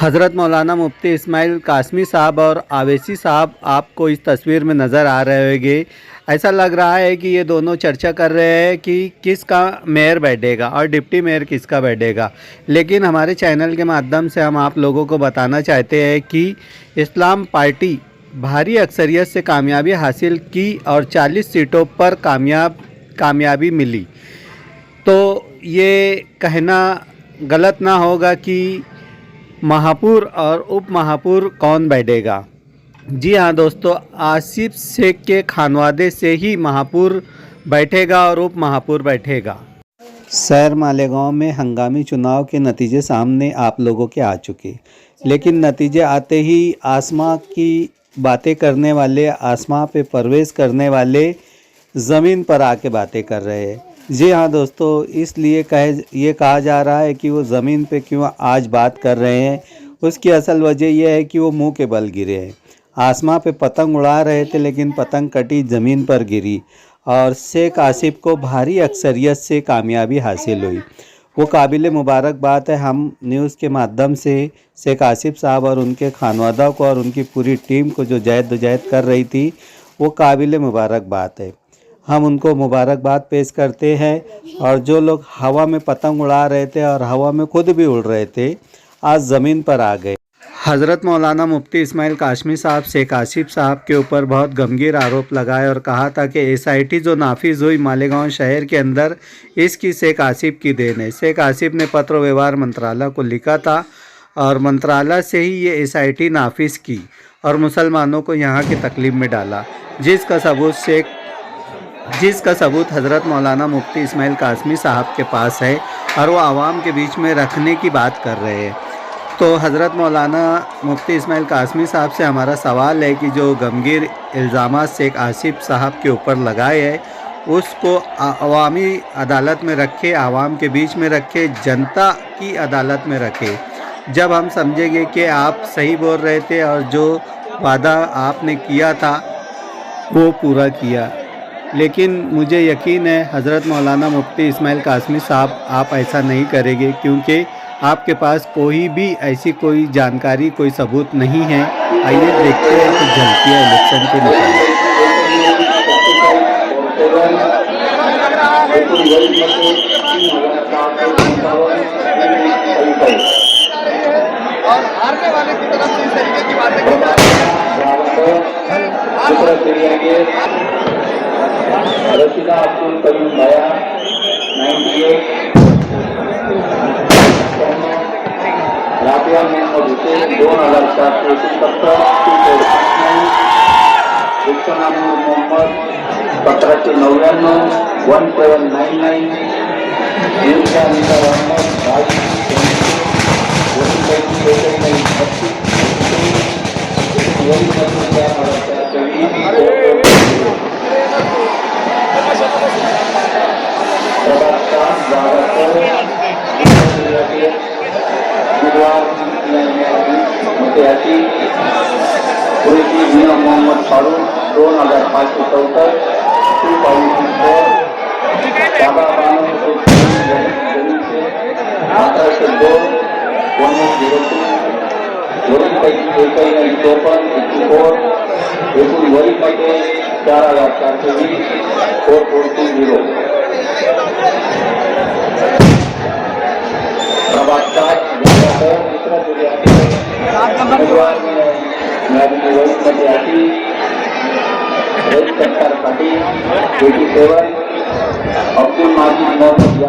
हज़रत मौलाना मुफ्ती इस्माइल कासमी साहब और आवेसी साहब आपको इस तस्वीर में नज़र आ रहे होंगे। ऐसा लग रहा है कि ये दोनों चर्चा कर रहे हैं कि किसका मेयर बैठेगा और डिप्टी मेयर किसका बैठेगा। लेकिन हमारे चैनल के माध्यम से हम आप लोगों को बताना चाहते हैं कि इस्लाम पार्टी भारी अक्सरियत से कामयाबी हासिल की और 40 सीटों पर कामयाबी मिली। तो ये कहना गलत ना होगा कि महापुर और उप महापुर कौन बैठेगा। जी हाँ दोस्तों, आसिफ शेख के खानवादे से ही महापुर बैठेगा और उप महापुर बैठेगा। शहर मालेगांव में हंगामी चुनाव के नतीजे सामने आप लोगों के आ चुके, लेकिन नतीजे आते ही आसमां की बातें करने वाले, आसमां पे प्रवेश करने वाले ज़मीन पर आके बातें कर रहे हैं। जी हाँ दोस्तों, इसलिए ये कहा जा रहा है कि वो ज़मीन पे क्यों आज बात कर रहे हैं। उसकी असल वजह यह है कि वो मुंह के बल गिरे हैं। आसमां पे पतंग उड़ा रहे थे, लेकिन पतंग कटी ज़मीन पर गिरी और शेख आसिफ को भारी अक्सरियत से कामयाबी हासिल हुई। वो काबिल मुबारकबाद है। हम न्यूज़ के माध्यम से शेख आसिफ साहब और उनके खानवादा को और उनकी पूरी टीम को जो जहद कर रही थी, वो काबिल मुबारकबाद है। हम उनको मुबारकबाद पेश करते हैं। और जो लोग हवा में पतंग उड़ा रहे थे और हवा में खुद भी उड़ रहे थे, आज ज़मीन पर आ गए। हज़रत मौलाना मुफ्ती इस्माइल कासमी साहब शेख आसिफ साहब के ऊपर बहुत गंभीर आरोप लगाए और कहा था कि SIT जो नाफिज हुई मालेगांव शहर के अंदर, इसकी शेख आसिफ की देन है। शेख आसिफ ने पत्र व्यवहार मंत्रालय को लिखा था और मंत्रालय से ही ये SIT नाफिज की और मुसलमानों को यहाँ की तकलीफ में डाला, जिसका सबूत हज़रत मौलाना मुफ्ती इस्माइल कासमी साहब के पास है और वो आवाम के बीच में रखने की बात कर रहे हैं। तो हज़रत मौलाना मुफ्ती इस्माइल कासमी साहब से हमारा सवाल है कि जो गंभीर इल्ज़ामात शेख आसिफ साहब के ऊपर लगाए हैं, उसको अवामी अदालत में रखे, आवाम के बीच में रखे, जनता की अदालत में रखे। जब हम समझेंगे कि आप सही बोल रहे थे और जो वादा आपने किया था वो पूरा किया। लेकिन मुझे यकीन है हज़रत मौलाना मुफ्ती इस्माइल कासमी साहब, आप ऐसा नहीं करेंगे, क्योंकि आपके पास कोई भी ऐसी कोई जानकारी, कोई सबूत नहीं है। आइए देखते हैं कुछ झलकियाँ इलेक्शन के निकल। और हारने वाले की तरफ से इस तरीके की बातें की जा रही है। रशीदा अब्दुल करीम भाया 98, राबिया मोहम्मद हुसैन 2477, रुखसाना नूर मोहम्मद 1799 1799, यूनिसा निसार अहमद 22, मोहम्मद फारूक 2564, 2004, बाबा बानो 1802, 1102, वरी पटेल 4420, 4420। अब्दुल माजिद मोहम्मद